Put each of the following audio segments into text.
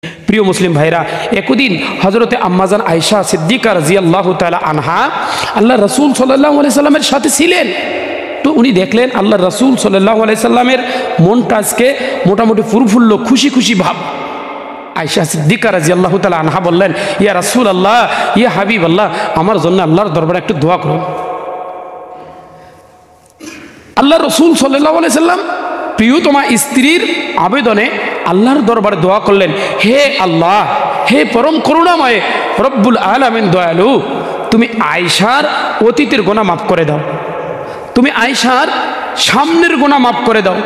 প্রিয় মুসলিম ভাইরা, একদিন হজরতে আম্মাজান আয়েশা সিদ্দিকা রাদিয়াল্লাহু তাআলা আনহা আল্লাহ রাসূল সাল্লাল্লাহু আলাইহি সাল্লামের সাথে ছিলেন। তো উনি দেখলেন আল্লাহ রাসূল সাল্লাল্লাহু আলাইহি সাল্লামের মনটা আজকে মোটামুটি ফুরফুল্ল, খুশি খুশি ভাব। আয়েশা সিদ্দিকা রাদিয়াল্লাহু তাআলা আনহা বললেন, ইয়া রাসূলুল্লাহ, ইয়া হাবিবাল্লাহ, আমার জন্য আল্লাহর দরবারে একটু দোয়া করুন। আল্লাহ রাসূল সাল্লাল্লাহু আলাইহি সাল্লাম প্রিয়তমা স্ত্রীর আবেদনে আল্লাহর দরবারে দোয়া করলেন, হে আল্লাহ, হে পরম করুণাময় রব্বুল আলামিন দয়ালু, তুমি আয়েশার অতীতের গুনাহ মাফ করে দাও, তুমি আয়েশার সামনের গুনাহ মাফ করে দাও,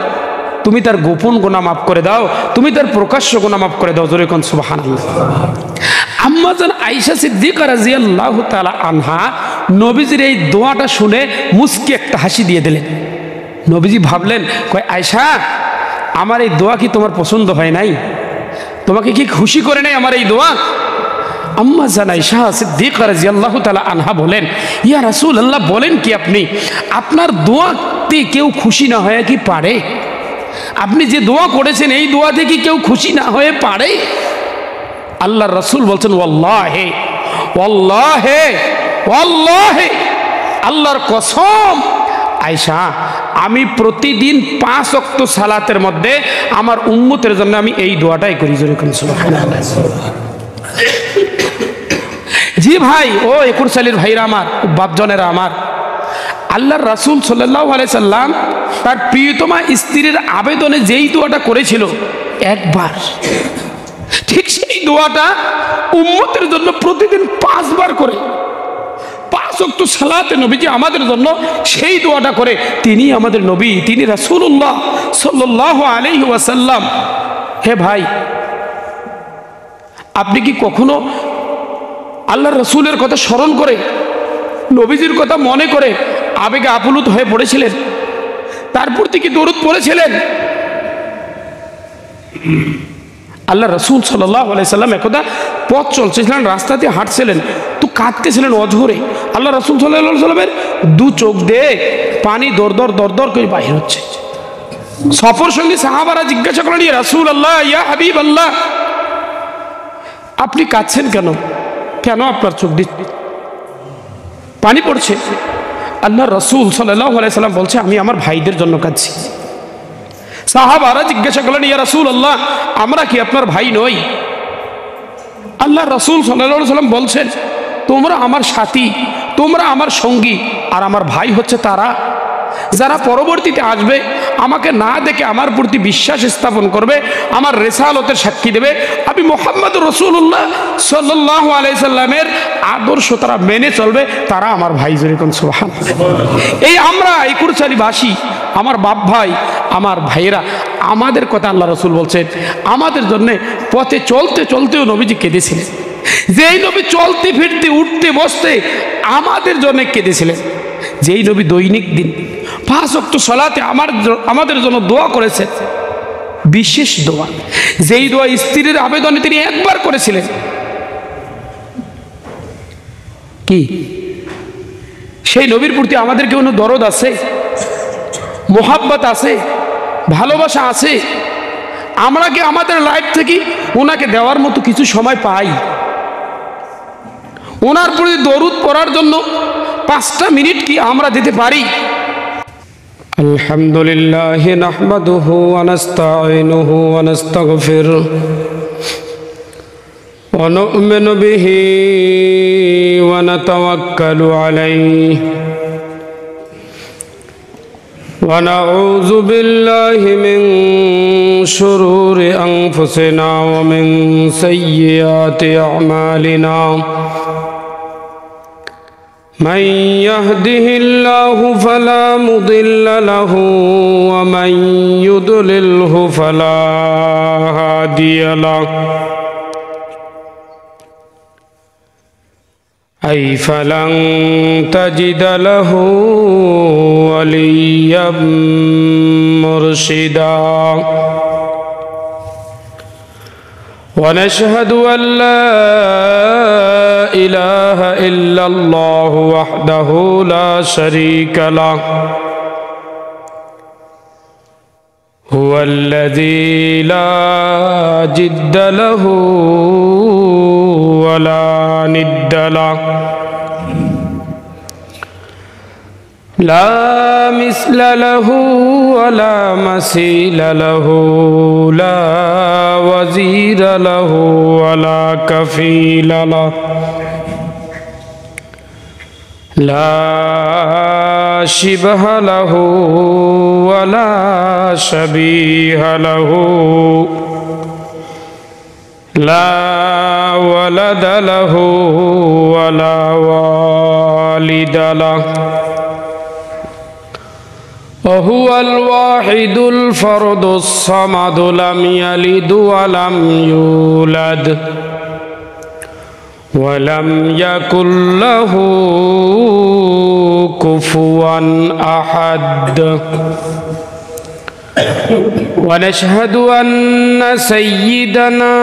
তুমি তার গোপন গুনাহ মাফ করে দাও, তুমি তার প্রকাশ্য গুনাহ মাফ করে দাও। জোরে কোন সুবহানাল্লাহ। আম্মাজান আয়েশা সিদ্দিকা রাদিয়াল্লাহু তাআলা আনহা নবীজির এই দোয়াটা শুনে মুস্কি একটা হাসি দিয়ে দিলেন। নবীজি ভাবলেন, কয় আয়েশা, আমার এই দোয়া কি তোমার পছন্দ হয় নাই? তোমাকে কি খুশি করে নাই আমার এই দোয়া? আম্মাজান আয়েশা সিদ্দিকা রাদিয়াল্লাহু তাআলা আনহা বলেন, ইয়া রাসূলুল্লাহ, বলেন কি আপনি? আপনার দোয়াতে কেউ খুশি না হয়ে কি পারে? আপনি যে দোয়া করেছেন এই দোয়াতে কি কেউ খুশি না হয়ে পারে? আল্লাহর রাসূল বলছেন, ওয়াল্লাহি ওয়াল্লাহি ওয়াল্লাহি, আল্লাহর কসম আয়েশা, আমি প্রতিদিন 5 ওয়াক্ত সালাতের মধ্যে আমার উম্মতের জন্য আমি এই দোয়াটাই করি। সুবহানাল্লাহ। জি ভাই, ও একুরসালির ভাইরা আমার, বাপজনেরা আমার, আল্লাহর রাসূল সাল্লাল্লাহু আলাইহি সাল্লাম তার প্রিয়তমা স্ত্রীর আবেদনে যেই দোয়াটা করেছিল একবার, ঠিক সেই দোয়াটা উম্মতের জন্য প্রতিদিন 5 বার করে 5 ওয়াক্ত সালাতে নবীজি আমাদের জন্য সেই দোয়াটা করে। তিনি আমাদের নবী, তিনি রাসূলুল্লাহ সাল্লাল্লাহু আলাইহি ওয়াসাল্লাম। হে ভাই, আপনি কি কখনো আল্লাহর রাসূলের কথা স্মরণ করে, নবীজির কথা মনে করে আবেগে আপ্লুত হয়ে পড়েছিলেন? তার প্রতি কি দরুদ পড়েছিলেন? আল্লাহ রাসূল সাল্লাল্লাহু আলাইহি সাল্লাম একদা পথ চলছিলেন, রাস্তা দিয়ে হাঁটছিলেন, তো কাঁদতেছিলেন অঝরে। আল্লাহ রাসূল সাল্লাল্লাহু আলাইহি সাল্লামের 2 চোখ দিয়ে পানি দরদর দরদর করে বাহির হচ্ছে। সফর সঙ্গী সাহাবারা জিজ্ঞাসা করলেন, ইয়া রাসূলুল্লাহ, ইয়া হাবিবাল্লাহ, আপনি কাঁদছেন কেন? কেন আপনার চোখ দিয়ে পানি পড়ছে? আল্লাহ রাসূল সাল্লাল্লাহু আলাইহি সাল্লাম বলছে, আমি আমার ভাইদের জন্য কাঁদছি। সাহাবারা জিজ্ঞাসা করলেন, ইয়া রাসূলুল্লাহ, আমরা কি আপনার ভাই নই? আল্লাহ রাসূল সাল্লাল্লাহু আলাইহি সাল্লাম বলছেন, তোমরা আমার সাথী, তোমরা আমার সঙ্গী, আর আমার ভাই হচ্ছে তারা যারা পরবর্তীতে আসবে, আমাকে না দেখে আমার প্রতি বিশ্বাস স্থাপন করবে, আমার রিসালতের সাক্ষী দেবে, আমি মুহাম্মদুর রাসূলুল্লাহ সাল্লাল্লাহু আলাইহি সাল্লামের আদর্শ তারা মেনে চলবে, তারা আমার ভাই। যেরকম সুবহানাল্লাহ। এই আমরা একুরচালীবাসী, আমার বাপ ভাই, আমার ভাইয়েরা, আমাদের কথা আল্লাহ রাসূল বলছেন, আমাদের জন্য পথে চলতে চলতেও নবীজি কেঁদেছিলেন। যেই নবী চলতে ফিরতে উঠতে বসতে আমাদের জন্য কেঁদেছিলেন, যেই নবী দৈনিক দিন 5 ওয়াক্ত সালাতে আমাদের জন্য দোয়া করেছেন, বিশেষ দোয়া, যেই দোয়া স্ত্রীর আবেদনে তিনি একবার করেছিলেন। কি সেই নবীর প্রতি আমাদের কি কোনো দরদ আছে, মোহাব্বত আছে, ভালোবাসা আছে? আমরা কি আমাদের লাইফ থেকে ওনাকে দেওয়ার মতো কিছু সময় পাই? ওনার প্রতি দরুদ পড়ার জন্য 5টা মিনিট কি আমরা দিতে পারি? আলহামদুলিল্লাহ নাহমাদুহু ওয়া নাস্তাঈনুহু ওয়া নাস্তাগফিরুহু ওয়া নু'মিনু বিহি ওয়া নাতাওয়াক্কালু আলাইহি ওয়া নাউযু বিল্লাহি মিন শুরুরি আনফুসিনা ওয়া মিন সাইয়্যাতি আ'মালিনা। من يهده الله فلا مضل له ومن يضلله فلا هادي له أي فلن تجد له وليا مرشدا ونشهد أن لا إله إلا الله وحده لا شريك له هو الذي لا جد له ولا ند له لا مثل له ولا مثيل له لا وزير له ولا كفيل له لا شبه له ولا شبيه له لا ولد له ولا والد له وهو الواحد الفرد الصمد لم يلد ولم يولد ولم يكن له كفوا أحد ونشهد أن سيدنا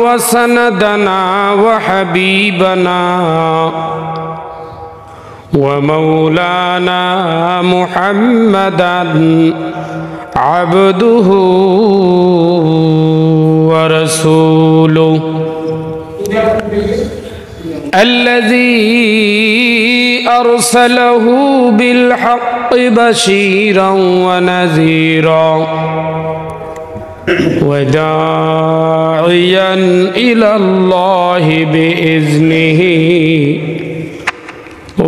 وسندنا وحبيبنا ومولانا محمدا عبده ورسوله الذي أرسله بالحق بشيرا ونذيرا وداعيا إلى الله بإذنه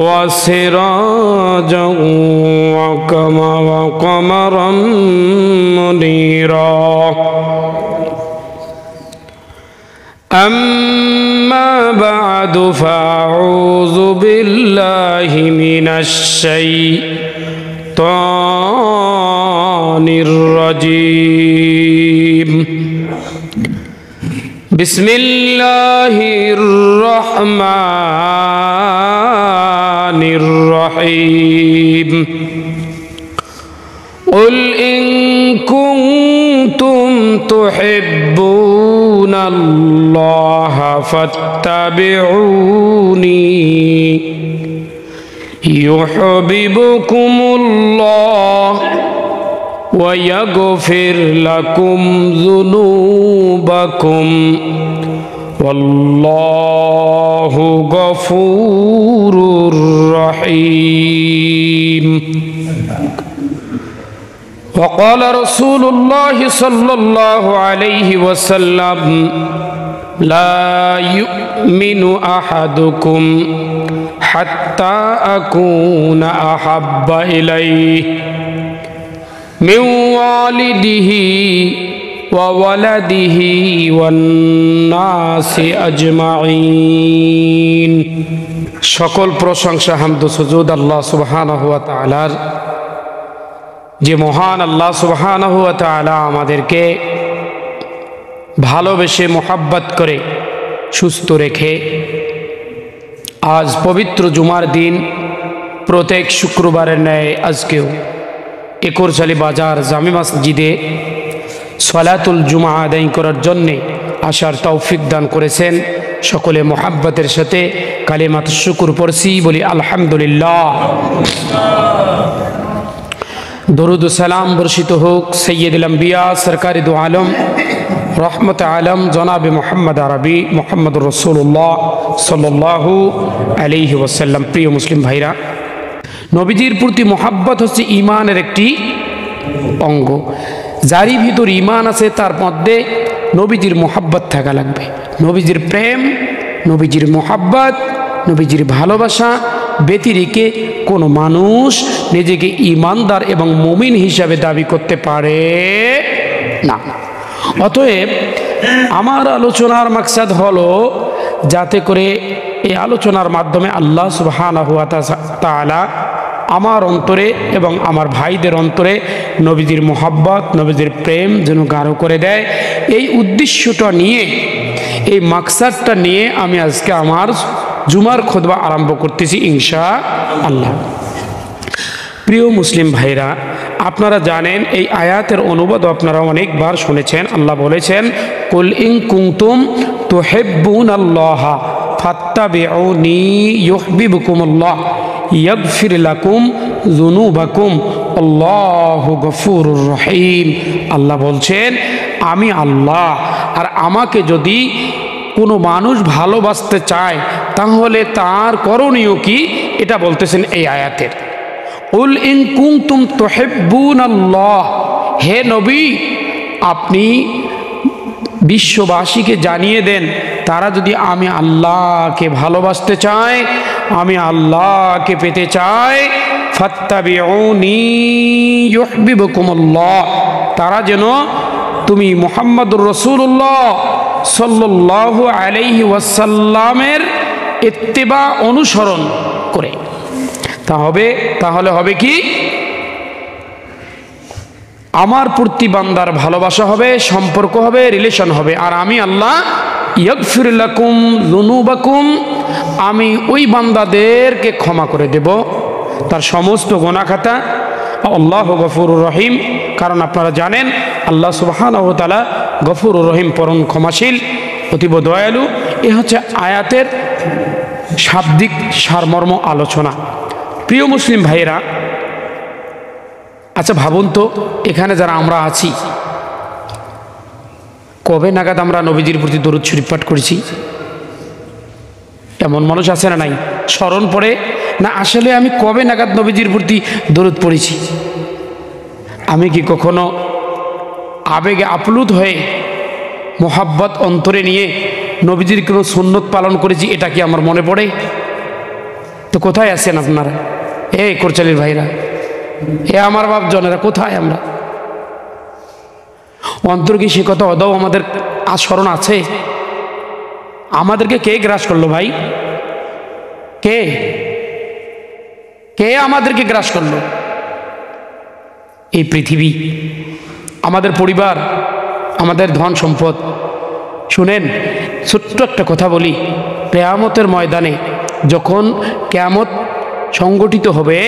وسراجا وقمرا منيرا أما بعد فأعوذ بالله من الشيطان الرجيم بسم الله الرحمن الرحيم قل إن كنتم تحبون الله فاتبعوني يحببكم الله ويغفر لكم ذنوبكم والله غفور رحيم وقال رسول الله صلى الله عليه وسلم لا يؤمن أحدكم حتى أكون أحب إليه من والده وولده والناس أجمعين সকল প্রশংসা হামদ সুজুদ আল্লাহ সুবহানাহু ওয়া তাআলার, যে মহান আল্লাহ সুবহানাহু ওয়া তাআলা আমাদেরকে ভালোবেসে মোহাব্বত করে সুস্থ রেখে আজ পবিত্র জুমার দিন প্রত্যেক শুক্রবারের ন্যায় আজকেও একরচালি বাজার জামে মসজিদে সালাতুল জুমা আদায় করার জন্যে আসার তৌফিক দান করেছেন। সকলে মোহাব্বতের সাথে কালিমাত শুকর পড়ছি, বলি আলহামদুলিল্লাহ। দরুদ ও সালাম বর্ষিত হোক সৈয়দুল আম্বিয়া সরকারি দু আলম রহমত আলম জনাবে মোহাম্মদ আরবি মোহাম্মদুর রাসূলুল্লাহ সাল্লাল্লাহু আলাইহি ওয়াসাল্লাম। প্রিয় মুসলিম ভাইরা, নবীজির প্রতি মোহাব্বত হচ্ছে ইমানের একটি অঙ্গ। যারই ভিতর ইমান আছে তার মধ্যে নবীজির মোহাব্বত থাকা লাগবে। নবীজির প্রেম, নবীজির মোহাব্বত, নবীজির ভালোবাসা ব্যতিরেকে কোনো মানুষ নিজেকে ইমানদার এবং মুমিন হিসাবে দাবি করতে পারে না। অতএব আমার আলোচনার মাকসাদ হলো যাতে করে এই আলোচনার মাধ্যমে আল্লাহ সুবহানাহু ওয়া তাআলা আমার অন্তরে এবং আমার ভাইদের অন্তরে নবীজির মোহাব্বত, নবীজির প্রেম যেন গাঢ় করে দেয়। এই উদ্দেশ্যটা নিয়ে, এই মাকসাদটা নিয়ে আমি আজকে আমার জুমার খুতবা আরম্ভ করতেছি ইনশাআল্লাহ। প্রিয় মুসলিম ভাইরা, আপনারা জানেন এই আয়াতের অনুবাদ আপনারা অনেকবার শুনেছেন। আল্লাহ বলেছেন, কুল ইন কুনতুম তুহিব্বুনাল্লাহ ফাত্তাবিউনি ইউহিব্বুকুমুল্লাহ ইয়াগফির লাকুম যুনুবাকুম আল্লাহু গফুরুর রহিম। আল্লাহ বলছেন আমি আল্লাহ, আর আমাকে যদি কোনো মানুষ ভালোবাসতে চায় তাহলে তার করণীয় কি, এটা বলতেছেন এই আয়াতের। উল ইন কুনতুম তুহিব্বুনাল্লাহ, হে নবী আপনি বিশ্ববাসীকে জানিয়ে দেন তারা যদি আমি আল্লাহকে ভালোবাসতে চায়, আমি আল্লাহকে পেতে চায়, ফাত্তাবিউনি ইউহিব্বুকুমুল্লাহ, তারা যেন তুমি মুহাম্মদুর রাসূলুল্লাহ সাল্লাল্লাহু আলাইহি ওয়াসাল্লামের ইত্তিবা অনুসরণ করে। তাহলে হবে কি, আমার প্রতি বান্দার ভালোবাসা হবে, সম্পর্ক হবে, রিলেশন হবে। আর আমি আল্লাহ ইয়াগফির লাকুম যুনুবাকুম, আমি ওই বান্দাদেরকে ক্ষমা করে দেব তার সমস্ত গুনাহ খাতা। আল্লাহু গফুরুর রহিম, কারণ আপনারা জানেন আল্লাহ সুবহানাহু ওয়া তাআলা গফুরুর রহিম, পরম ক্ষমাশীল, অতীব দয়ালু। এ হচ্ছে আয়াতের শাব্দিক সারমর্ম আলোচনা। প্রিয় মুসলিম ভাইয়েরা, আচ্ছা ভাবুন তো, এখানে যারা আমরা আছি কবে নাগাদ আমরা নবীজির প্রতি দরুদ শরীফ পাঠ করেছি? এমন মানুষ আছে না নাই? স্মরণ পড়ে না আসলে আমি কবে নাগাদ নবীজির প্রতি দরুদ পড়েছি? আমি কি কখনো আবেগে আপ্লুত হয়ে মোহাব্বত অন্তরে নিয়ে নবীজির কোনো সুন্নত পালন করেছি, এটা কি আমার মনে পড়ে? তো কোথায় আছেন আপনারা? এই কোরচালির ভাইরা, এ আমার বাপজনেরা, কোথায় আমরা? অন্তর কি সে কথা অদাও আমাদের স্মরণ আছে? আমাদেরকে কে গ্রাস করলো ভাই? কে কে আমাদেরকে গ্রাস করলো? এই পৃথিবী, আমাদের পরিবার, আমাদের ধন সম্পদ। শুনেন, ছোট্ট একটা কথা বলি, কিয়ামতের ময়দানে যখন কিয়ামত সংগঠিত হবে,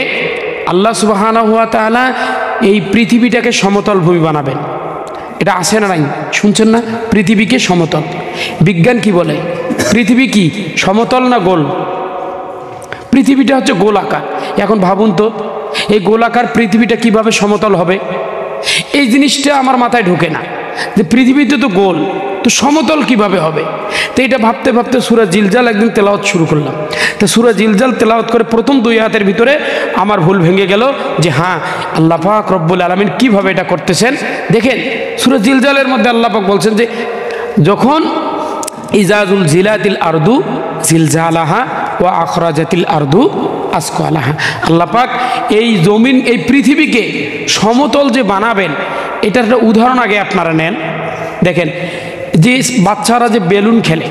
আল্লাহ সুবহানাহু ওয়া তাআলা এই পৃথিবীটাকে সমতল ভূমি বানাবেন। এটা আছে না নাই? শুনছেন না? পৃথিবীকে সমতল। বিজ্ঞান কি বলে? পৃথিবী কি সমতল না গোল? পৃথিবীটা হচ্ছে গোলাকার। এখন ভাবুন তো, এই গোলাকার পৃথিবীটা কিভাবে সমতল হবে? এই জিনিসটা আমার মাথায় ঢোকে না, যে পৃথিবীতে তো গোল, তো সমতল কিভাবে হবে? তো এটা ভাবতে ভাবতে সূরা জিলজাল একদিন তেলাওয়াত শুরু করলাম। তো সূরা জিলজাল তেলাওয়াত করে প্রথম 2 আয়াতের ভিতরে আমার ভুল ভেঙে গেল, যে হ্যাঁ আল্লাহ পাক রব্বুল আলামিন কিভাবে এটা করতেছেন। দেখেন সূরা জিলজালের মধ্যে আল্লাহ পাক বলছেন যে যখন ইজাজুল জিলাতিল আরদু জিলজালাহা ওয়া আখরাজাতিল আরদু আসকালাহা, আল্লাহ পাক এই জমিন, এই পৃথিবীকে সমতল যে বানাবেন, এটার একটা উদাহরণ আগে আপনারা নেন। দেখেন, যে বাচ্চারা যে বেলুন খেলে,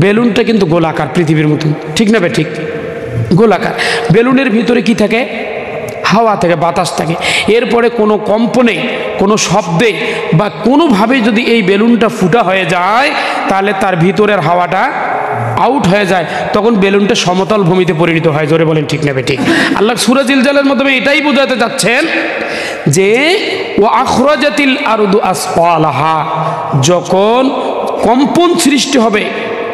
বেলুনটা কিন্তু গোলাকার পৃথিবীর মতন, ঠিক না বে ঠিক? গোলাকার। বেলুনের ভিতরে কি থাকে? হাওয়া থাকে, বাতাস থাকে। এরপরে কোনো কম্পনে, কোনো শব্দে বা কোনোভাবে যদি এই বেলুনটা ফুটা হয়ে যায়, তাহলে তার ভিতরের হাওয়াটা আউট হয়ে যায়, তখন বেলুনটা সমতল ভূমিতে পরিণত হয়। জোরে বলেন ঠিক না বে ঠিক? আল্লাহ সূরা জিলজালের মাধ্যমে এটাই বোঝাতে যাচ্ছেন যে ওয়া আখরাজাতিল আরদু আসকালাহা, যখন কম্পন সৃষ্টি হবে,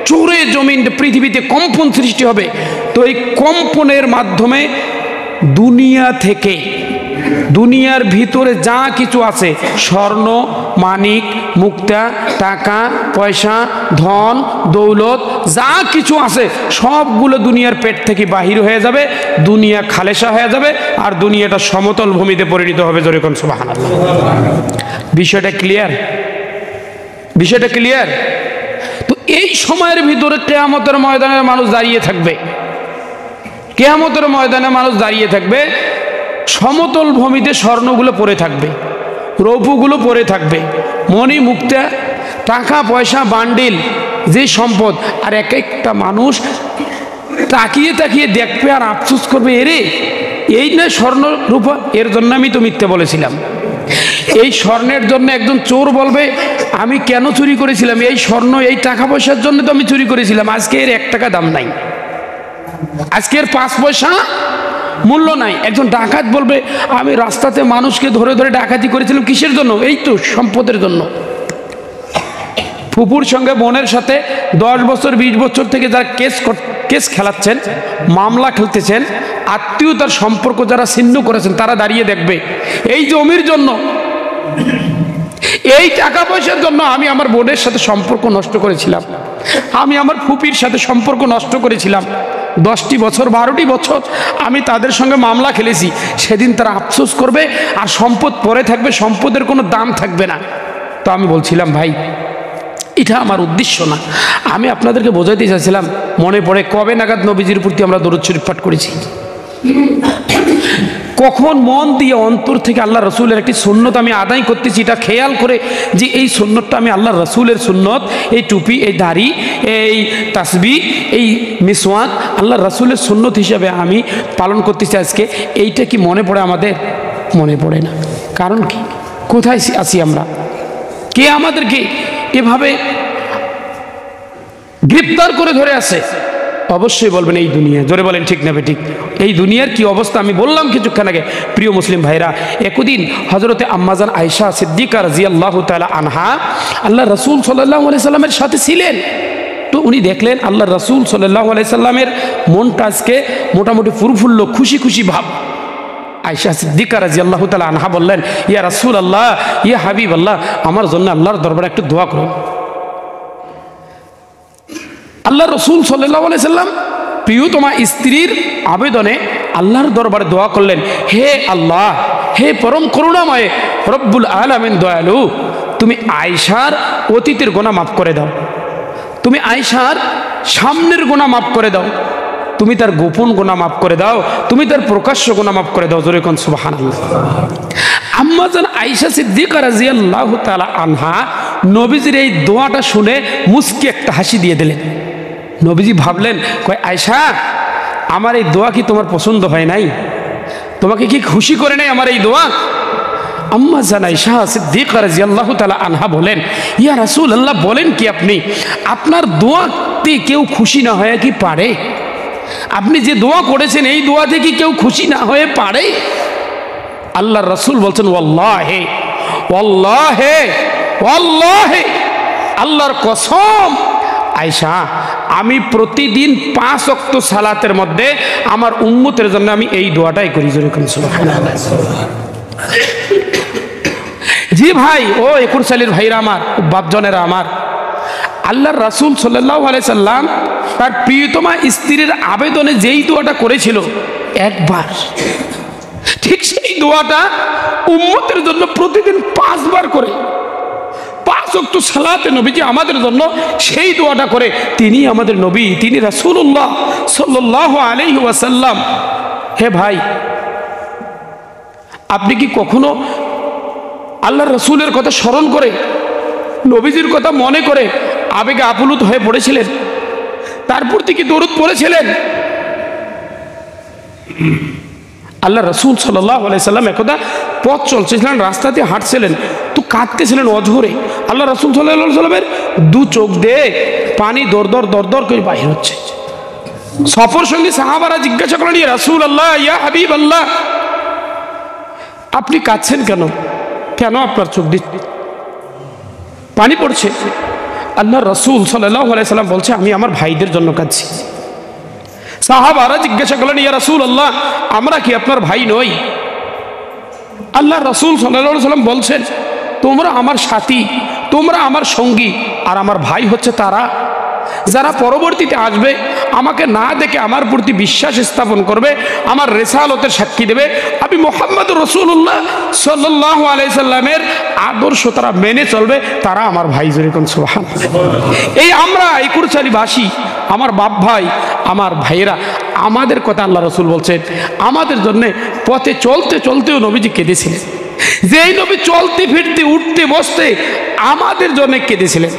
চোরে জমিন পৃথিবীতে কম্পন সৃষ্টি হবে, তো এই কম্পনের মাধ্যমে দুনিয়া থেকে, দুনিয়ার ভিতরে যা কিছু আছে, স্বর্ণ, মানিক, মুক্তা, টাকা পয়সা, ধন দৌলত, যা কিছু আছে সবগুলো দুনিয়ার পেট থেকে বাহির হয়ে যাবে, দুনিয়া খালেসা হয়ে যাবে, আর দুনিয়াটা সমতল ভূমিতে পরিণত হবে। জোরে কোন সুবহানাল্লাহ। বিষয়টা ক্লিয়ার? বিষয়টা ক্লিয়ার? তো এই সময়ের ভিতরে কিয়ামতের ময়দানে মানুষ দাঁড়িয়ে থাকবে। কিয়ামতের ময়দানে মানুষ দাঁড়িয়ে থাকবে, সমতল ভূমিতে স্বর্ণগুলো পড়ে থাকবে, রৌপ্যগুলো পড়ে থাকবে, মণি মুক্তা, টাকা পয়সা, বান্ডিল, যে সম্পদ। আর এক একটা মানুষ তাকিয়ে তাকিয়ে দেখবে আর আফসোস করবে, এরে এই না স্বর্ণ রূপা? এর জন্য আমি তো মিথ্যে বলেছিলাম। এই স্বর্ণের জন্য একজন চোর বলবে, আমি কেন চুরি করেছিলাম? এই স্বর্ণ, এই টাকা পয়সার জন্য তো আমি চুরি করেছিলাম। আজকে এর 1 টাকা দাম নাই, আজকের 5 পয়সা মূল্য নাই। একজন ডাকাত বলবে, আমি রাস্তাতে মানুষকে ধরে ধরে ডাকাতি করেছিলাম, কিসের জন্য? এই তো সম্পদের জন্য। ফুপুর সঙ্গে বোনের সাথে 10 বছর 20 বছর থেকে যারা কেস কেস খেলাচ্ছেন, মামলা খেলতেছেন, আত্মীয়তার সম্পর্ক যারা ছিন্ন করেছেন তারা দাঁড়িয়ে দেখবে এই জমির জন্য, এই টাকা পয়সার জন্য আমি আমার বোনের সাথে সম্পর্ক নষ্ট করেছিলাম, আমি আমার ফুপির সাথে সম্পর্ক নষ্ট করেছিলাম, 10টি বছর 12টি বছর আমি তাদের সঙ্গে মামলা খেলেছি। সেদিন তারা আফসোস করবে আর সম্পদ পরে থাকবে, সম্পদের কোনো দাম থাকবে না। তো আমি বলছিলাম ভাই এটা আমার উদ্দেশ্য না, আমি আপনাদেরকে বোঝাইতে চাইছিলাম মনে পড়ে কবে নাগাদ নবীজির প্রতি আমরা দরুদ শরীফ পাঠ করেছি, কখন মন দিয়ে অন্তর থেকে আল্লাহ রসুলের একটি সুন্নত আমি আদায় করতেছি, এটা খেয়াল করে যে এই সুন্নতটা আমি আল্লাহ রসুলের সুন্নত, এই টুপি, এই দাড়ি, এই তাসবিহ, এই মিসওয়াক আল্লাহ রসুলের সুন্নত হিসাবে আমি পালন করতেছি আজকে, এইটা কি মনে পড়ে আমাদের? মনে পড়ে না। কারণ কি? কোথায় আছি আমরা? কে আমাদেরকে এভাবে গ্রেপ্তার করে ধরে আছে? অবশ্যই বলবেন এই দুনিয়া। জোরে বলেন ঠিক না বেঠিক? এই দুনিয়ার কি অবস্থা আমি বললাম কিছুক্ষণ আগে। প্রিয় মুসলিম ভাইরা, একদিন হজরতে আম্মাজান আয়েশা সিদ্দিকা রাদিয়াল্লাহু তাআলা আনহা আল্লাহ রসুল সাল্লাল্লাহু আলাইহি সাল্লামের সাথে ছিলেন। তো উনি দেখলেন আল্লাহ রসুল সাল্লাল্লাহু আলাইহি সাল্লামের মনটা আজকে মোটামুটি ফুরফুল্ল, খুশি খুশি ভাব। আয়েশা সিদ্দিকা রাদিয়াল্লাহু তাআলা আনহা বললেন, ইয়া রাসূলুল্লাহ, ইয়া হাবিবাল্লাহ, আমার জন্য আল্লাহর দরবারে একটু দোয়া করুন। আল্লাহ রসুল সাল্লাল্লাহু আলাইহি সাল্লাম প্রিয়তমা স্ত্রীর আবেদনে আল্লাহর দরবারে দোয়া করলেন, হে আল্লাহ, হে পরম করুণাময় রব্বুল আলামিন দয়ালু, তুমি আয়েশার অতীতের গুনাহ মাফ করে দাও, তুমি আয়েশার সামনের গুনাহ মাফ করে দাও, তুমি তার গোপন গুনাহ মাফ করে দাও, তুমি তার প্রকাশ্য গুনাহ মাফ করে দাও। জোরে কোন সুবহানাল্লাহ। আম্মাজান আয়েশা সিদ্দিকা রাদিয়াল্লাহু তাআলা আনহা নবীজির এই দোয়াটা শুনে মুস্কি একটা হাসি দিয়ে দিলেন। নবীজি ভাবলেন, কয় আয়েশা, আমার এই দোয়া কি তোমার পছন্দ হয় নাই? তোমাকে কি খুশি করে নাই আমার এই দোয়া? আম্মাজান আয়েশা সিদ্দিকা রাদিয়াল্লাহু তাআলা আনহা বলেন, ইয়া রাসূলুল্লাহ, বলেন কি আপনি? আপনার দোয়াতে কেউ খুশি না হয়ে কি পারে? আপনি যে দোয়া করেছেন এই দোয়াতে কি কেউ খুশি না হয়ে পারে? আল্লাহর রাসূল বলছেন, ওয়াল্লাহি ওয়াল্লাহি ওয়াল্লাহি, আল্লাহর কসম আয়েশা, আমি প্রতিদিন 5 ওয়াক্ত সালাতের মধ্যে আমার উম্মতের জন্য আমি এই দোয়াটাই করি। সুবহানাল্লাহ। জি ভাই, ও একুরশালীর ভাইরা আমার, বাপজনেরা আমার, আল্লাহর রাসূল সাল্লাল্লাহু আলাইহি সাল্লাম তার প্রিয়তমা স্ত্রীর আবেদনে যেই দোয়াটা করেছিল একবার, ঠিক সেই দোয়াটা উম্মতের জন্য প্রতিদিন 5 বার করে 5 ওয়াক্ত সালাতে নবীজি আমাদের জন্য সেই দোয়াটা করে। তিনি আমাদের নবী, তিনি রাসূলুল্লাহ সাল্লাল্লাহু আলাইহি ওয়াসাল্লাম। হে ভাই, আপনি কি কখনো আল্লাহর রাসূলের কথা স্মরণ করে, নবীজির কথা মনে করে আবেগে আপ্লুত হয়ে পড়েছিলেন? তার প্রতি কি দরুদ পড়েছিলেন? আল্লাহ রসুল সাল্লাল্লাহু আলাইহি সাল্লাম একদা পথ চলছিলেন, রাস্তাতে হাঁটছিলেন, তো কাঁদতেছিলেন অঝরে। আল্লাহ রসুল সাল্লাল্লাহু আলাইহি সাল্লামের 2 চোখ দিয়ে পানি দর দর করে বাহির হচ্ছে। সফর সঙ্গী সাহাবারা জিজ্ঞাসা করলেন, ইয়া রাসূলুল্লাহ, ইয়া হাবিবাল্লাহ, আপনি কাঁদছেন কেন? কেন আপনার চোখ দিয়ে পানি পড়ছে? আল্লাহ রসুল সাল্লাল্লাহু আলাইহি সাল্লাম বলছে, আমি আমার ভাইদের জন্য কাঁদছি। সাহাবারা জিজ্ঞাসা করলেন, ইয়া রাসূলুল্লাহ, আমরা কি আপনার ভাই নই? আল্লাহ রসুল সাল্লাল্লাহু আলাইহি সাল্লাম বলছেন, তোমরা আমার সাথী, তোমরা আমার সঙ্গী, আর আমার ভাই হচ্ছে তারা যারা পরবর্তীতে আসবে, আমাকে না দেখে আমার প্রতি বিশ্বাস স্থাপন করবে, আমার রিসালতের সাক্ষী দেবে, আমি মুহাম্মদুর রাসূলুল্লাহ সাল্লাল্লাহু আলাইহি সাল্লামের আদর্শ তারা মেনে চলবে, তারা আমার ভাই। যেরকম সুবহানাল্লাহ। এই আমরা একুরচালীবাসী, আমার বাপ ভাই, আমার ভাইয়েরা, আমাদের কথা আল্লাহ রসুল বলছেন, আমাদের জন্য পথে চলতে চলতেও নবীজি কেঁদেছিলেন। যেই নবী চলতে ফিরতে উঠতে বসতে আমাদের জন্য কেঁদেছিলেন,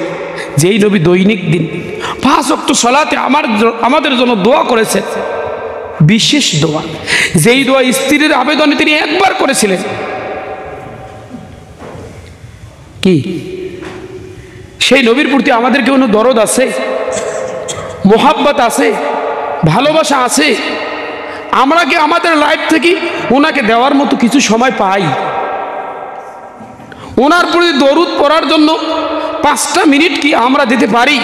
যেই নবী দৈনিক দিন 5 ওয়াক্ত সালাতে আমাদের জন্য দোয়া করেছেন, বিশেষ দোয়া, যেই দোয়া স্ত্রীর আবেদনে তিনি একবার করেছিলেন। কি সেই নবীর প্রতি আমাদের কি কোনো দরদ আছে, মোহাব্বত আছে, ভালোবাসা আছে? আমরা কি আমাদের লাইফ থেকে ওনাকে দেওয়ার মতো কিছু সময় পাই? ওনার প্রতি দরুদ পড়ার জন্য 5টা মিনিট কি আমরা দিতে পারি?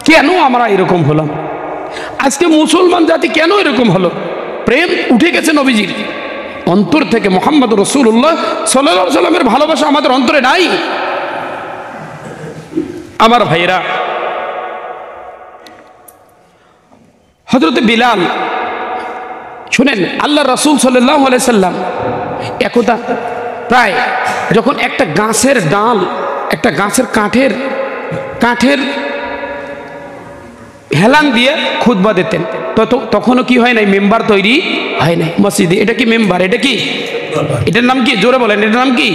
কেন আমরা এরকম হলাম? আজকে মুসলমান জাতি কেন এরকম হলো? প্রেম উঠে গেছে নবীজির অন্তর থেকে। মুহাম্মদ রাসূলুল্লাহ সাল্লাল্লাহু আলাইহি সাল্লামের ভালোবাসা আমাদের অন্তরে নাই। আমার ভাইরা, হযরতে বিলাল শুনেন, আল্লাহ রাসূল সাল্লাল্লাহু আলাইহি সাল্লাম একদা প্রায় যখন একটা গাছের ডাল, একটা গাছের কাঠের হেলান দিয়ে খুতবা দিতেন, তখনও কি হয় নাই? মেম্বার তৈরি হয় নাই মসজিদে। এটা কি মেম্বার? এটা কি? এটার নাম কি? জোরে বলেন, এটার নাম কি?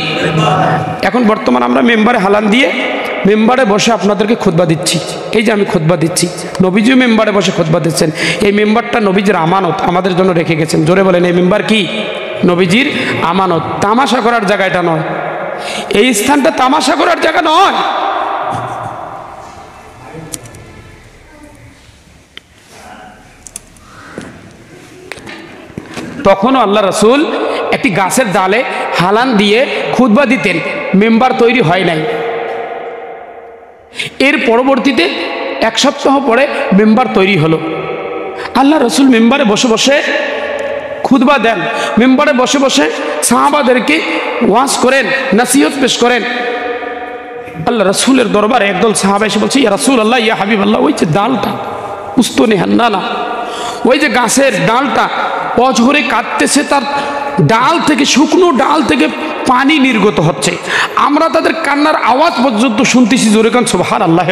এখন বর্তমান আমরা মেম্বারে হালান দিয়ে মেম্বারে বসে আপনাদেরকে খুতবা দিচ্ছি। এই যে আমি খুতবা দিচ্ছি, নবীজিও মেম্বারে বসে খুতবা দিচ্ছেন। এই মেম্বারটা নবীজির আমানত আমাদের জন্য রেখে গেছেন। জোরে বলেন, এই মেম্বার কি? নবীজির আমানত। তামাশা করার জায়গা এটা নয়, এই স্থানটা তামাশা করার জায়গা নয়। তখনও আল্লাহ রাসূল একটি গাছের ডালে হালান দিয়ে খুতবা দিতেন, মেম্বার তৈরি হয় নাই। এর পরবর্তীতে এক সপ্তাহ পরে মেম্বার তৈরি হলো। আল্লাহ রাসূল মেম্বারে বসে বসে খুতবা দেন, মেম্বারে বসে বসে সাহাবাদেরকে ওয়াজ করেন, নসিহত পেশ করেন। আল্লাহ রাসূলের দরবারে একদল সাহাবা এসে বলছে, ইয়া রাসূলুল্লাহ, ইয়া হাবিবাল্লাহ, ওই যে ডালটা উস্তনে হান্নানা, ওই যে গাছের ডালটা অঝরে কাটতেছে, তার ডাল থেকে, শুকনো ডাল থেকে পানি নির্গত হচ্ছে, আমরা তাদের কান্নার আওয়াজ পর্যন্ত শুনতেছি। জোরে কান সুবহানাল্লাহ।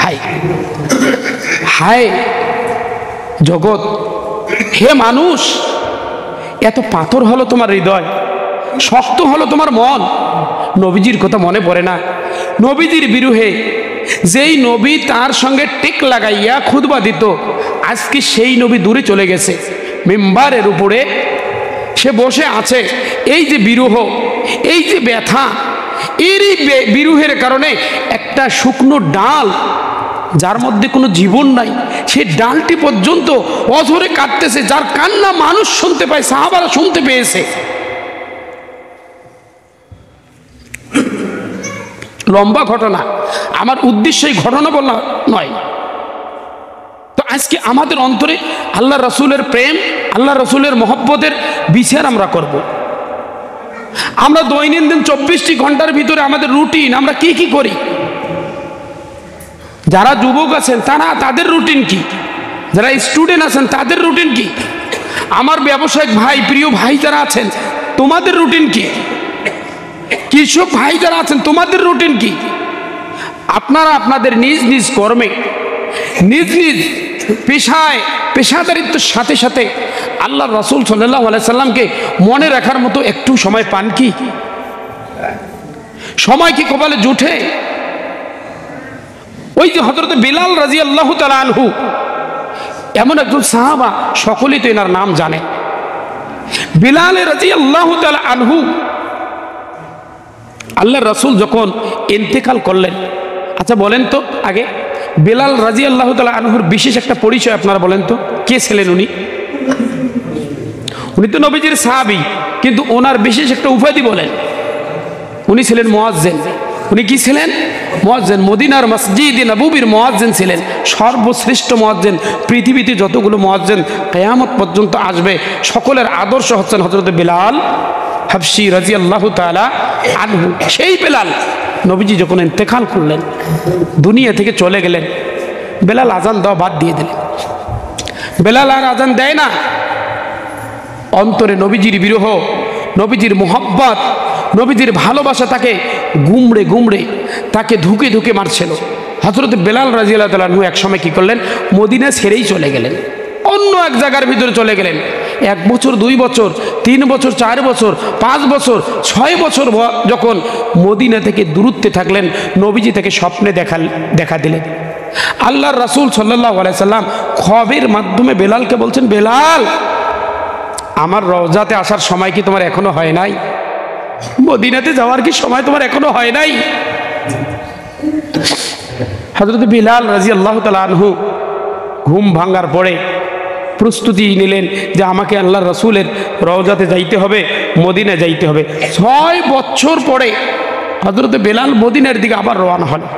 হায় হায় জগৎ, হে মানুষ, এত পাথর হলো তোমার হৃদয়, শক্ত হলো তোমার মন, নবীজির কথা মনে পড়ে না? নবীজির বিরুহে যেই নবী তার সঙ্গে টেক লাগাইয়া খুতবা দিত, আজকে সেই নবী দূরে চলে গেছে, মিম্বারের উপরে সে বসে আছে। এই যে বিরহ, এই যে ব্যথা, এরই বিরহের কারণে একটা শুকনো ডাল যার মধ্যে কোনো জীবন নাই, সে ডালটি পর্যন্ত অঝরে কাটতেছে, যার কান্না মানুষ শুনতে পায়, সাহাবারা শুনতে পেয়েছে। লম্বা ঘটনা, আমার উদ্দেশ্য এই ঘটনা বলা নয়। তো আজকে আমাদের অন্তরে আল্লাহ রাসূলের প্রেম, আল্লাহ রাসূলের মহব্বতের বিচার আমরা করব। আমরা দৈনন্দিন 24টি ঘন্টার ভিতরে আমাদের রুটিন, আমরা কি কি করি? যারা যুবক আছেন তাদের রুটিন কি? যারা স্টুডেন্ট আছেন তাদের রুটিন কি? আমার ব্যবসায়িক ভাই, প্রিয় ভাই যারা আছেন, তোমাদের রুটিন কি? কৃষক ভাই যারা আছেন, তোমাদের রুটিন কি? আপনারা আপনাদের নিজ নিজ কর্মে, নিজ নিজ পেশায়, পেশাদারিত্বের সাথে সাথে আল্লাহ রাসূল সাল্লাল্লাহু আলাইহি সাল্লামকে মনে রাখার মতো একটু সময় পান কি? সময় কি কপালে জুটে? ওই যে হযরত বিলাল রাদিয়াল্লাহু তাআলা আনহু, এমন একজন সাহাবা, সকলেই তো এনার নাম জানে। বিলাল রাদিয়াল্লাহু তাআলা আনহু, আল্লাহ রাসূল যখন ইন্তেকাল করলেন, আচ্ছা বলেন তো আগে, বিলাল রাদিয়াল্লাহু তাআলা আনহুর বিশেষ একটা পরিচয় আপনারা বলেন তো, কে ছিলেন উনি? উনি তো নবীজির সাহাবী, কিন্তু ওনার বিশেষ একটা উপাধি বলেন, উনি ছিলেন মুয়াজ্জিন। উনি কি ছিলেন? মুয়াজ্জিন। মদিনার মসজিদে নববীর মুয়াজ্জিন ছিলেন, সর্বশ্রেষ্ঠ মুয়াজ্জিন। পৃথিবীতে যতগুলো মুয়াজ্জিন কিয়ামত পর্যন্ত আসবে, সকলের আদর্শ হচ্ছেন হযরত বিলাল হাবশী রাদিয়াল্লাহু তাআলা আনহু। সেই বিলাল নবীজি যখন ইন্তেকাল করলেন, দুনিয়া থেকে চলে গেলেন, বেলাল আজান দেওয়া বাদ দিয়ে দিলেন। বেলাল আর আজান দেয় না। অন্তরে নবীজির বিরহ, নবীজির মোহাব্বত, নবীজির ভালোবাসা তাকে গুমড়ে গুমড়ে, তাকে ধুকে ধুকে মারছিল। হযরত বেলাল রাদিয়াল্লাহু তাআলা আনহু এক সময় কি করলেন? মদিনা ছেড়েই চলে গেলেন, অন্য এক জায়গার ভিতরে চলে গেলেন। 1 বছর, 2 বছর, 3 বছর, 4 বছর, 5 বছর, 6 বছর যখন মদিনা থেকে দূরত্বে থাকলেন, নবীজি তাকে স্বপ্নে দেখা দিলেন। আল্লাহর রাসূল সাল্লাল্লাহু আলাইহি সাল্লাম খবরের মাধ্যমে বেলালকে বলছেন, বেলাল, আমার রওজাতে আসার সময় কি তোমার এখনো হয় নাই? মদিনাতে যাওয়ার কি সময় তোমার এখনো হয় নাই? হযরত বিলাল রাদিয়াল্লাহু তাআলা আনহু ঘুম ভাঙার পরে প্রস্তুতি নিলেন যে আমাকে আল্লাহর রাসূলের রওজাতে যাইতে হবে, মদিনা যাইতে হবে। 6 বছর পরে হযরত বেলাল মদিনার দিকে আবার রওনা হলেন।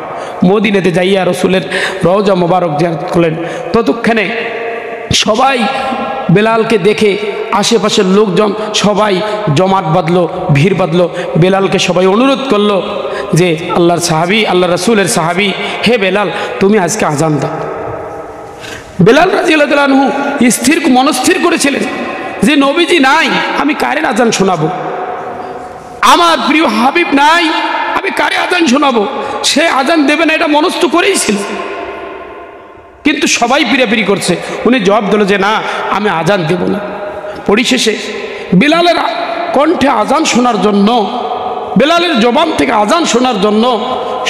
মদিনাতে যাইয়া রাসূলের রওজা মোবারক জিয়ারত করলেন। ততক্ষণে সবাই বেলালকে দেখে আশেপাশের লোকজন সবাই জমাট বাঁধলো, ভিড় বাঁধলো। বেলালকে সবাই অনুরোধ করলো যে আল্লাহর সাহাবী, আল্লাহ রসুলের সাহাবী, হে বেলাল তুমি আজকে আজান দাও। বেলাল রাদিয়াল্লাহু তাআলা আনহু মনস্থির করেছিলেন যে নবীজি নাই, আমি কারে আজান শোনাবো? আমার প্রিয় হাবিব নাই, আমি কারে আজান শোনাবো? সে আজান দেবে না এটা মনস্থ করেইছিল, কিন্তু সবাই পিড়াপিড়ি করছে। উনি জবাব দিল যে না, আমি আজান দেব না। পরিশেষে বেলালের কণ্ঠে আজান শোনার জন্য, বেলালের জবান থেকে আজান শোনার জন্য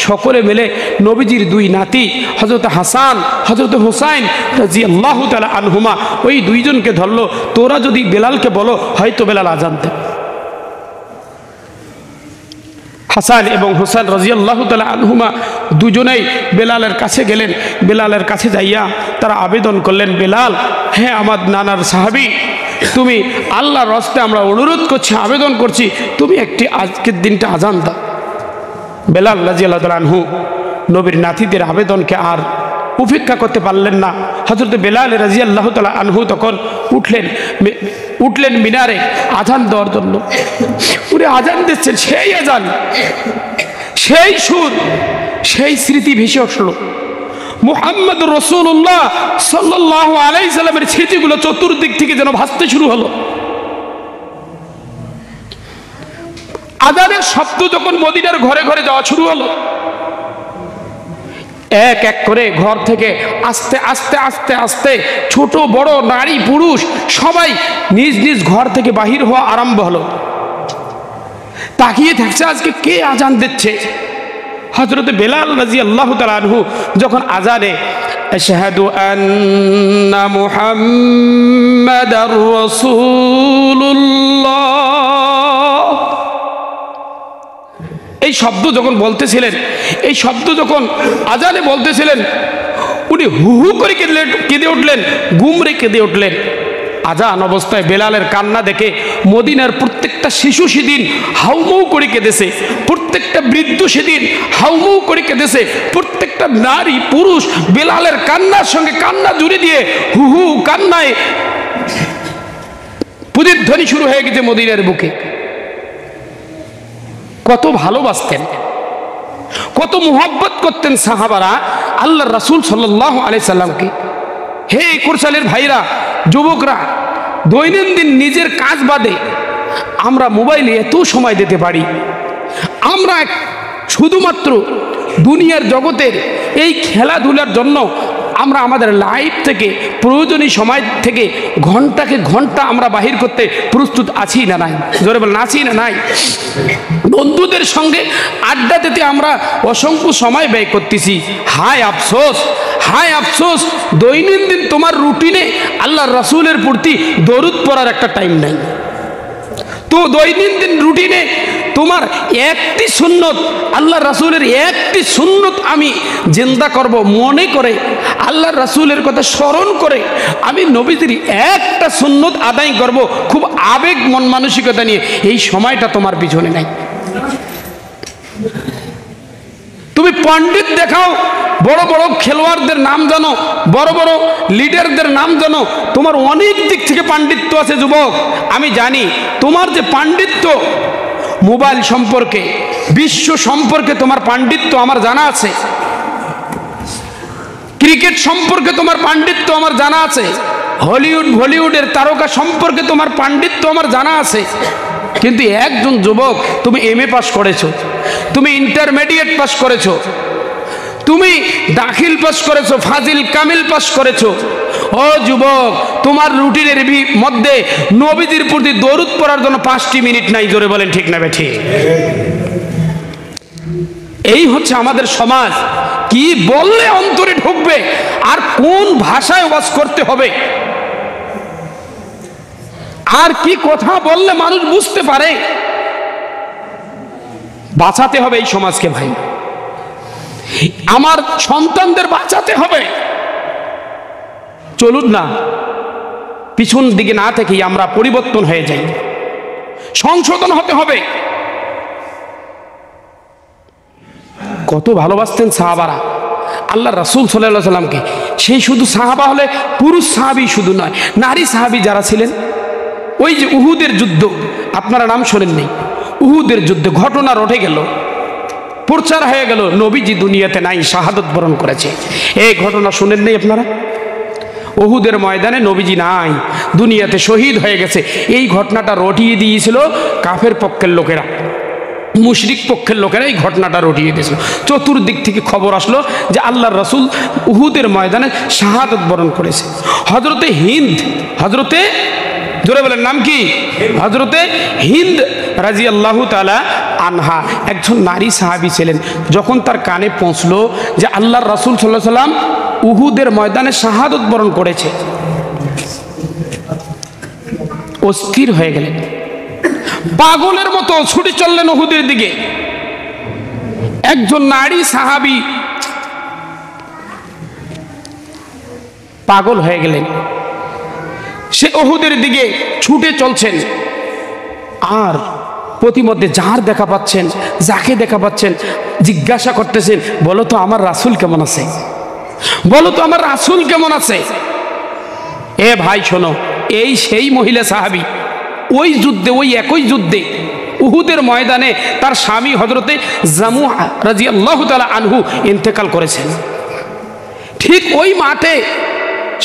সকলে মিলে নবীজির দুই নাতি হযরত হাসান, হযরত হুসাইন রাদিয়াল্লাহু তাআলা আনহুমা, ওই দুইজনকে ধরলো, তোরা যদি বেলালকে বলো হয়তো বেলাল আজান দেবে। হাসান এবং হুসাইন রাদিয়াল্লাহু তাআলা আনহুমা দুজনেই বেলালের কাছে গেলেন। বেলালের কাছে যাইয়া তারা আবেদন করলেন, বেলাল, হ্যাঁ আমার নানার সাহাবী, তুমি আল্লাহর রাস্তায় আমরা অনুরোধ করছি, আবেদন করছি, তুমি একটি আজকের দিনটা আজান দাও। বেলাল রাদিয়াল্লাহু তাআলা আনহু নবীর নাতিদের আবেদনকে আর উপেক্ষা করতে পারলেন না। হযরত বেলাল রাদিয়াল্লাহু তাআলা আনহু তখন উঠলেন মিনারে আজান দেওয়ার জন্য। উনি আজান দিচ্ছেন, সেই আজান, সেই সুর, সেই স্মৃতি ভেসে আসলো। মুহাম্মদ রাসূলুল্লাহ সাল্লাল্লাহু আলাইহি সাল্লামের স্মৃতিগুলো চতুর্দিক থেকে যেন ভাসতে শুরু হলো। আজানের শব্দ যখন মদিনার ঘরে ঘরে যাওয়া শুরু হলো, এক এক করে ঘর থেকে আস্তে আস্তে আস্তে আস্তে ছোট বড় নারী পুরুষ সবাই নিজ নিজ ঘর থেকে বাহির হওয়া আরম্ভ হলো। তাকিয়ে থাকছে আজকে কে আজান দিচ্ছে। হযরত বেলাল রাদিয়াল্লাহু তাআলা আনহু যখন আজানে আশহাদু আন্না মুহাম্মাদার রাসূলুল্লাহ এই শব্দ যখন বলতেছিলেন, এই শব্দ যখন আজানে বলতেছিলেন, উনি হু হু করে কেঁদে উঠলেন, গুমরে কেঁদে উঠলেন। আজান অবস্থায় বেলালের কান্না দেখে মদিনার প্রত্যেকটা শিশু সেদিন হাউমাউ করে কেঁদেছে, প্রত্যেকটা বৃদ্ধ সেদিন হাউমাউ করে কেঁদেছে, প্রত্যেকটা নারী পুরুষ বেলালের কান্নার সঙ্গে কান্না জুড়ে দিয়ে হু হু কান্নায় প্রতিধ্বনি শুরু হয়ে গেছে মদিনার বুকে। কত ভালোবাসতেন, কত মুহাব্বত করতেন সাহাবারা আল্লাহর রাসূল সাল্লাল্লাহু আলাইহি সাল্লামকে। হে কুরসালের ভাইরা, যুবকরা, দৈনন্দিন নিজের কাজ বাদে আমরা মোবাইলে এত সময় দিতে পারি, আমরা শুধুমাত্র দুনিয়ার জগতের এই খেলাধুলার জন্য আমরা আমাদের লাইফ থেকে প্রয়োজনীয় সময় থেকে ঘন্টাকে ঘন্টা আমরা বাহির করতে প্রস্তুত আছি না নাই? জোরে বলেন, আছি না নাই? বন্ধুদের সঙ্গে আড্ডা দিতে আমরা অসংখ্য সময় ব্যয় করতেছি। হায় আফসোস, হায় আফসোস, দৈনন্দিন তোমার রুটিনে আল্লাহর রাসূলের প্রতি দরুদ পড়ার একটা টাইম নাই। তো দৈনন্দিন রুটিনে তোমার একটি সুন্নত, আল্লাহর রাসূলের একটি সুন্নত আমি জিন্দা করব মনে করে, আল্লাহর রাসূলের কথা স্মরণ করে আমি নবীজির একটা সুন্নত আদায় করব খুব আবেগ মন মানসিকতা নিয়ে, এই সময়টা তোমার পিছনে নাই। তুমি পণ্ডিত দেখাও, বড় বড় খেলোয়াড়দের নাম জানো, বড় বড় লিডারদের নাম জানো, তোমার অনেক দিক থেকে পাণ্ডিত্য আছে যুবক। আমি জানি তোমার যে পাণ্ডিত্য মোবাইল সম্পর্কে, বিশ্ব সম্পর্কে তোমার পাণ্ডিত্য আমার জানা আছে, ক্রিকেট সম্পর্কে তোমার পাণ্ডিত্য আমার জানা আছে, হলিউড বলিউডের তারকা সম্পর্কে তোমার পাণ্ডিত্য আমার জানা আছে। কিন্তু একজন যুবক, তুমি এমএ পাস করেছো, তুমি ইন্টারমিডিয়েট পাস করেছো, তুমি দাখিল পাস করেছো, ফাজিল কামিল পাস করেছো। ও যুবক, তোমার রুটিনের মধ্যে নবীজির প্রতি দরুদ পড়ার জন্য 5টি মিনিট নাই। জোরে বলেন ঠিক না বেঠিক? এই হচ্ছে আমাদের সমাজ। কি বললে অন্তরে ঢুকবে আর কোন ভাষায় ওয়াজ করতে হবে, আর কি কথা বললে মানুষ বুঝতে পারে, বাঁচাতে হবে এই সমাজকে ভাই। আমার সন্তানদের বাঁচাতে হবে। চলুন না পিছন দিকে না থেকেই আমরা পরিবর্তন হয়ে যাই, সংশোধন হতে হবে। কত ভালোবাসতেন সাহাবারা আল্লাহ রাসূল সাল্লাল্লাহু আলাইহি সাল্লামকে। সেই শুধু সাহাবা হলে পুরুষ সাহাবী শুধু নয়, নারী সাহাবী যারা ছিলেন, ওই যে উহুদের যুদ্ধ আপনারা নাম শোনেন নেই, উহুদের যুদ্ধে ঘটনা রটে গেল, প্রচার হয়ে গেল নবীজি দুনিয়াতে নাই, শাহাদত বরণ করেছে। এই ঘটনা শুনেন নেই আপনারা? উহুদের ময়দানে নবীজি নাই, দুনিয়াতে শহীদ হয়ে গেছে। এই ঘটনাটা রটিয়ে দিয়েছিল কাফের পক্ষের লোকেরা, মুশরিক পক্ষের লোকেরা এই ঘটনাটা রটিয়ে দিয়েছিল। চতুর্দিক থেকে খবর আসলো যে আল্লাহর রাসূল উহুদের ময়দানে শাহাদত বরণ করেছে। হযরতে হিন্দ, হযরতে জোরে বলেন নাম কি? হযরতে হিন্দ রাদিয়াল্লাহু তাআলা আনহা একজন নারী সাহাবী ছিলেন। যখন তার কানে পৌঁছলো যে আল্লাহর রাসূল সাল্লাল্লাহু আলাইহি সাল্লাম উহুদের ময়দানে শাহাদত বরণ করেছে, অস্থির হয়ে গেলেন, পাগলের মতো ছুটে চললেন উহুদের দিকে। একজন নারী সাহাবী পাগল হয়ে গেলেন, সে উহুদের দিকে ছুটে চলছেন। আর প্রতিমধ্যে যার দেখা পাচ্ছেন, যাকে দেখা পাচ্ছেন জিজ্ঞাসা করতেছেন, বলো তো আমার রাসূল কেমন আছে, বলো তো আমার রাসূল কেমন আছে। এ ভাই শোনো, এই সেই মহিলা সাহাবী ওই যুদ্ধে, ওই একই যুদ্ধে উহুদের ময়দানে তার স্বামী হযরতে জামুহ রাদিয়াল্লাহু তাআলা আনহু ইন্তেকাল করেছেন। ঠিক ওই মাঠে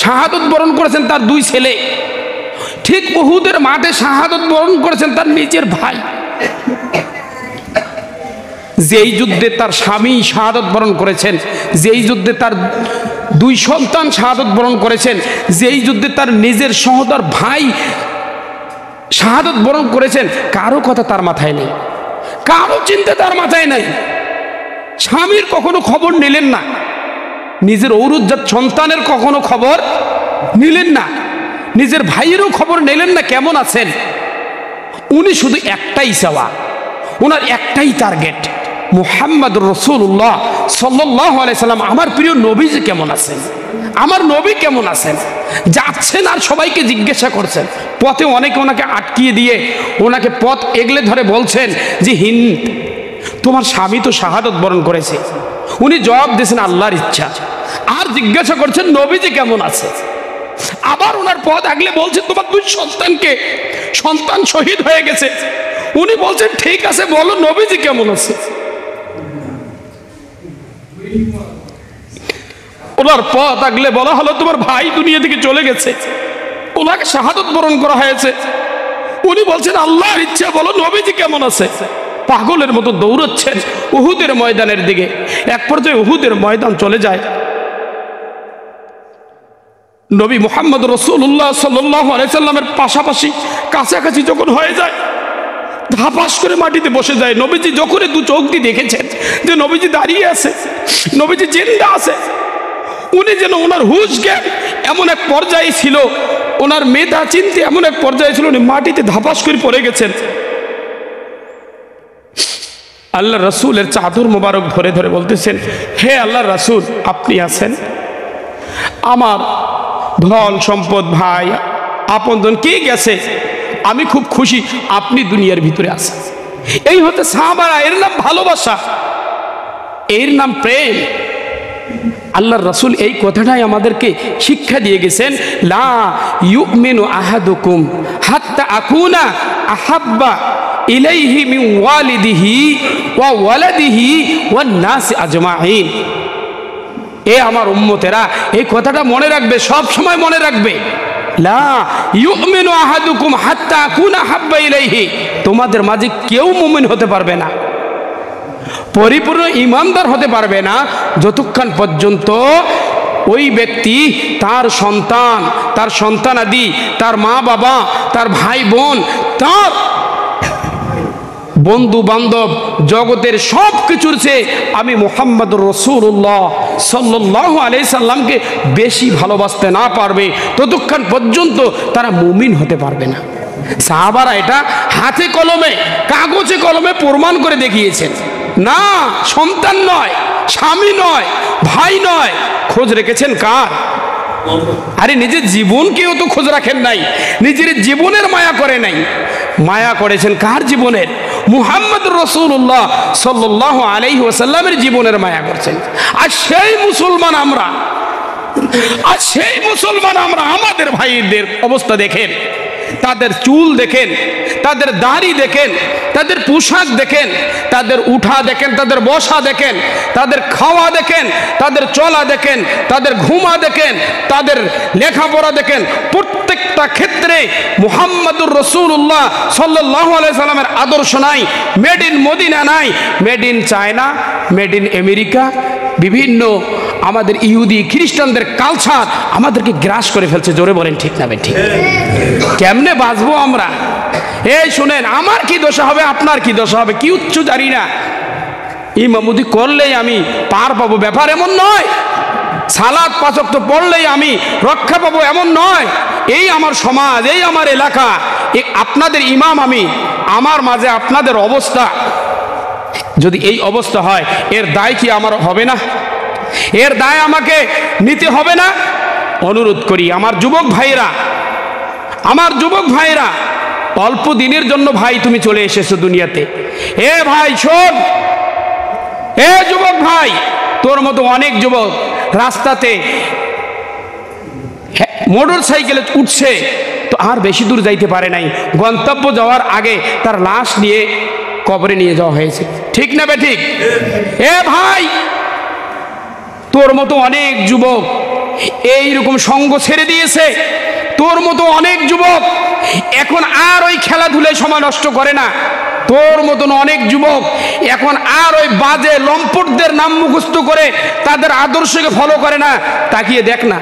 শাহাদত বরণ করেছেন তার দুই ছেলে, ঠিক উহুদের মাঠে শাহাদত বরণ করেছেন তার নিজের ভাই। যেই যুদ্ধে তার স্বামী শাহাদত বরণ করেছেন, যেই যুদ্ধে তার দুই সন্তান শাহাদত বরণ করেছেন, যেই যুদ্ধে তার নিজের সহোদর ভাই শাহাদত বরণ করেছেন, কারো কথা তার মাথায় নেই, কারো চিন্তা তার মাথায় নাই। স্বামীর কখনো খবর নিলেন না, নিজের ঔরুজ্জাত সন্তানের কখনো খবর নিলেন না, নিজের ভাইয়েরও খবর নিলেন না কেমন আছেন। উনি শুধু একটাই চাওয়া, ওনার একটাই টার্গেট, মুহাম্মদুর রাসূলুল্লাহ সাল্লাল্লাহু আলাইহি সাল্লাম, আমার প্রিয় নবীজি কেমন আছেন, আমার নবী কেমন আছেন। যাচ্ছেন আর সবাইকে জিজ্ঞাসা করছেন, পথে অনেকে ওনাকে আটকিয়ে দিয়ে ওনাকে পথ এগলে ধরে বলছেন যে হিন্দ, তোমার স্বামী তো শাহাদত বরণ করেছে। উনি জবাব দিয়েছেন আল্লাহর ইচ্ছা। আর জিজ্ঞাসা করছেন নবীজি কেমন আছে। আবার ওনার পথ আগলে বলছেন তোমার দুই সন্তানকে, সন্তান শহীদ হয়ে গেছে। উনি বলছেন ঠিক আছে, বলো নবীজি কেমন আছে। ওনার পথ আগলে বলা হলো তোমার ভাই দুনিয়া থেকে চলে গেছে, ওনাকে শাহাদত বরণ করা হয়েছে। উনি বলছেন আল্লাহর ইচ্ছা, বলো নবীজি কেমন আছে। পাগলের মতো দৌড়াচ্ছেন উহুদের ময়দানের দিকে। এক পর্যায়ে উহুদের ময়দান চলে যায়, নবী মুহাম্মদ রাসূলুল্লাহ সাল্লাল্লাহু আলাইহি সাল্লামের পাশাপাশি কাছাকাছি যখন হয়ে যায়, ধাপাস করে মাটিতে বসে যায়। নবীজি যখন দু চোখ দিয়ে দেখেছেন যে নবীজি দাঁড়িয়ে আছে, নবীজি জিন্দা আছে, উনি যেন ওনার হুঁশ জ্ঞান এমন এক পর্যায়ে ছিল, ওনার মেধা চিন্তা এমন এক পর্যায়ে ছিল, উনি মাটিতে ধাপাস করে পড়ে গেছেন। আল্লাহ রাসূলের চাদর মোবারক ধরে ধরে বলতেছেন, হে আল্লাহ রাসূল, আপনি আছেন, আমার ধন সম্পদ ভাই আপনজন কে গেছে, আমি খুব খুশি আপনি দুনিয়ার ভিতরে আছেন। এই হতে সাহাবারা, এর নাম ভালোবাসা, এর নাম প্রেম। আল্লাহর রাসূল এই কথাটাই আমাদেরকে শিক্ষা দিয়ে গেছেন, লা ইউমিনু আহাদুকুম হাত্তা আকুনা আহাব্বা ইলাইহি মিন ওয়ালিদিহি ওয়া ওয়ালাদিহি ওয়ান নাস আজমাইন। এ আমার উম্মতেরা, এই কথাটা মনে রাখবে, সব সময় মনে রাখবে। লা ইউমিনু আহাদুকুম হাত্তা আকুনা হাব্বা ইলাইহি, তোমাদের মাঝে কেউ মুমিন হতে পারবে না, পরিপূর্ণ ঈমানদার হতে পারবে না যতক্ষণ পর্যন্ত ওই ব্যক্তি তার সন্তান, তার সন্তানাদি, তার মা বাবা, তার ভাই বোন, তার বন্ধু বান্ধব, জগতের সব কিছুর চেয়ে আমি মুহাম্মদুর রাসূলুল্লাহ সাল্লাল্লাহু আলাইহি সাল্লামকে বেশি ভালোবাসতে না পারবে ততক্ষণ পর্যন্ত তারা মুমিন হতে পারবে না। সাহাবারা এটা হাতে কলমে, কাগজে কলমে প্রমাণ করে দেখিয়েছেন। না, সন্তান নয়, স্বামী নয়, ভাই নয়, খোঁজ রেখেছেন কার? আরে নিজের জীবনকেও তো খোঁজ রাখেন নাই, নিজের জীবনের মায়া করে নাই, মায়া করেছেন কার জীবনের? মুহাম্মদ রাসূলুল্লাহ সাল্লাল্লাহু আলাইহি ওয়াসাল্লামের জীবনের মায়া করছেন। আর সেই মুসলমান আমরা আমাদের ভাইদের অবস্থা দেখেন, তাদের চুল দেখেন, তাদের দাড়ি দেখেন, তাদের পোশাক দেখেন, তাদের উঠা দেখেন, তাদের বসা দেখেন, তাদের খাওয়া দেখেন, তাদের চলা দেখেন, তাদের ঘুমা দেখেন, তাদের লেখাপড়া দেখেন। প্রত্যেকটা ক্ষেত্রে মুহাম্মদুর রাসূলুল্লাহ সাল্লাল্লাহু আলাইহি সাল্লামের আদর্শ নাই। মেড ইন মদিনা নাই, made in China, made in America, বিভিন্ন আমাদের ইহুদি খ্রিস্টানদের কালচার আমাদেরকে গ্রাস করে ফেলছে। জোরে বলেন ঠিক না ঠিক? কেমনে বাঁচবো আমরা? এই শুনেন, আমার কি দশা হবে, আপনার কি দশা হবে কি উচ্চ জানি না। ইমামতি করলেই আমি পার পাবো ব্যাপার এমন নয়। সালাত পাঁচ ওয়াক্ত পড়লেই আমি রক্ষা পাবো এমন নয়। এই আমার সমাজ, এই আমার এলাকা, এই আপনাদের ইমাম আমি, আমার মাঝে আপনাদের অবস্থা যদি এই অবস্থা হয়, এর দায় কি আমার হবে না? এর দায় আমাকে নিতে হবে না? অনুরোধ করি আমার যুবক ভাইরা, অল্প দিনের জন্য ভাই তুমি চলে এসেছো দুনিয়াতে। এ ভাই শোন, এ যুবক ভাই, তোর মতো অনেক যুবক রাস্তাতে মোটর সাইকেলে উঠছে, তো আর বেশি দূর যাইতে পারে নাই, গন্তব্য যাওয়ার আগে তার লাশ নিয়ে কবরে নিয়ে যাওয়া হয়েছে। ঠিক না বে ঠিক? এ ভাই, তোর মতো অনেক যুবক এইরকম সঙ্গ ছেড়ে দিয়েছে। তোর মতো অনেক যুবক এখন আর ওই খেলাধুলায় সময় নষ্ট করে না। তোর মতন অনেক যুবক এখন আর ওই বাজে লম্পটদের নাম মুখস্থ করে তাদের আদর্শকে ফলো করে না। তাকিয়ে দেখ না,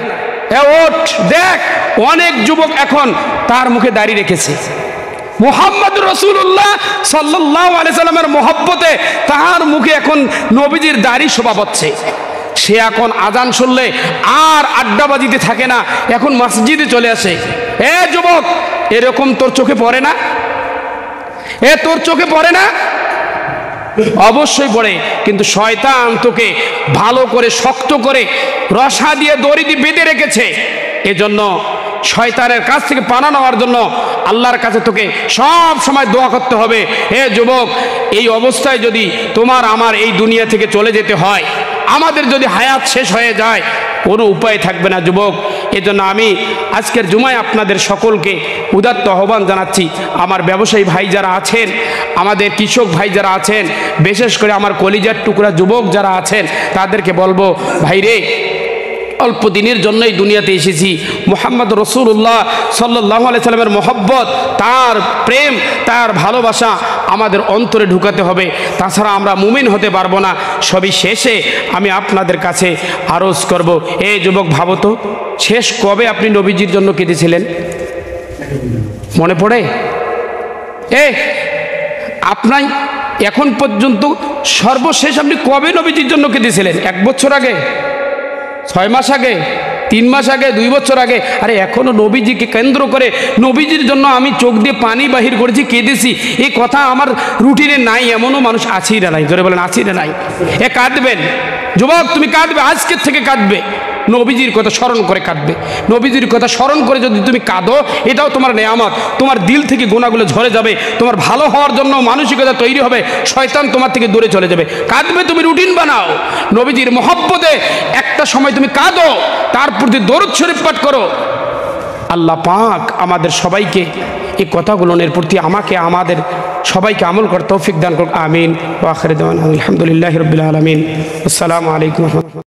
ওঠ দেখ, অনেক যুবক এখন তার মুখে দাঁড়িয়ে রেখেছে। মুহাম্মদ রাসূলুল্লাহ সাল্লাল্লাহু আলাইহি সাল্লামের মহব্বতে তার মুখে এখন নবীজির দাড়ি শোভা পাচ্ছে। সে এখন আজান শুনলে আর আড্ডাবাজিতে থাকে না, এখন মসজিদে চলে আসে। এ যুবক, এরকম তোর চোখে পড়ে না? তোর চোখে পড়ে না? অবশ্যই পড়ে, কিন্তু শয়তান তোকে ভালো করে শক্ত করে রশা দিয়ে দড়ি দিয়ে বেঁধে রেখেছে। এজন্য শয়তানের কাছ থেকে পানা নেওয়ার জন্য আল্লাহর কাছে তোকে সব সময় দোয়া করতে হবে। হে যুবক, এই অবস্থায় যদি তোমার আমার এই দুনিয়া থেকে চলে যেতে হয়, আমাদের যদি হায়াত শেষ হয়ে যায়, কোনো উপায় থাকবে না যুবক। এজন্য আমি আজকের জুমায় আপনাদের সকলকে উদাত্ত আহ্বান জানাচ্ছি। আমার ব্যবসায়ী ভাই যারা আছেন, আমাদের কৃষক ভাই যারা আছেন, বিশেষ করে আমার কলিজার টুকরা যুবক যারা আছেন, তাদেরকে বলবো, ভাইরে, অল্প দিনের জন্যই দুনিয়াতে এসেছি। মুহাম্মদ রাসূলুল্লাহ সাল্লাল্লাহু আলাইহি সাল্লামের মহব্বত, তার প্রেম, তার ভালোবাসা আমাদের অন্তরে ঢুকাতে হবে, তাছাড়া আমরা মুমিন হতে পারবো না। সবই শেষে আমি আপনাদের কাছে আরজ করব, এই যুবক ভাবো তো, শেষ কবে আপনি নবীজির জন্য কেঁদেছিলেন? মনে পড়ে? আপনার এখন পর্যন্ত সর্বশেষ আপনি কবে নবীজির জন্য কেঁদেছিলেন? 1 বছর আগে, 6 মাস আগে, 3 মাস আগে, 2 বছর আগে? আরে এখনো নবীজিকে কেন্দ্র করে, নবীজির জন্য আমি চোখ দিয়ে পানি বাহির করেছি, কেঁদেছি, এই কথা আমার রুটিনে নাই, এমনও মানুষ আছেই না নাই? জোরে বলেন, আছেই না নাই? কাঁদবেন যুবক, তুমি কাঁদবে, আজকের থেকে কাঁদবে, নবীজির কথা স্মরণ করে কাঁদবে। নবীজির কথা স্মরণ করে যদি তুমি কাঁদো, এটাও তোমার নেয়ামত। তোমার দিল থেকে গুনাহগুলো ঝরে যাবে, তোমার ভালো হওয়ার জন্য মানসিকতা তৈরি হবে, শয়তান তোমার থেকে দূরে চলে যাবে। কাঁদবে, তুমি রুটিন বানাও, নবীজির মহব্বতে একটা সময় তুমি কাঁদো, তার প্রতি দরুদ শরীফ পাঠ করো। আল্লাহ পাক আমাদের সবাইকে এই কথাগুলোর প্রতি, আমাকে, আমাদের সবাইকে আমল করতে তৌফিক দান করুন। আমিন। ওয়া আখিরু দাওয়ানা আলহামদুলিল্লাহি রাব্বিল আলামিন। আসসালামু আলাইকুম।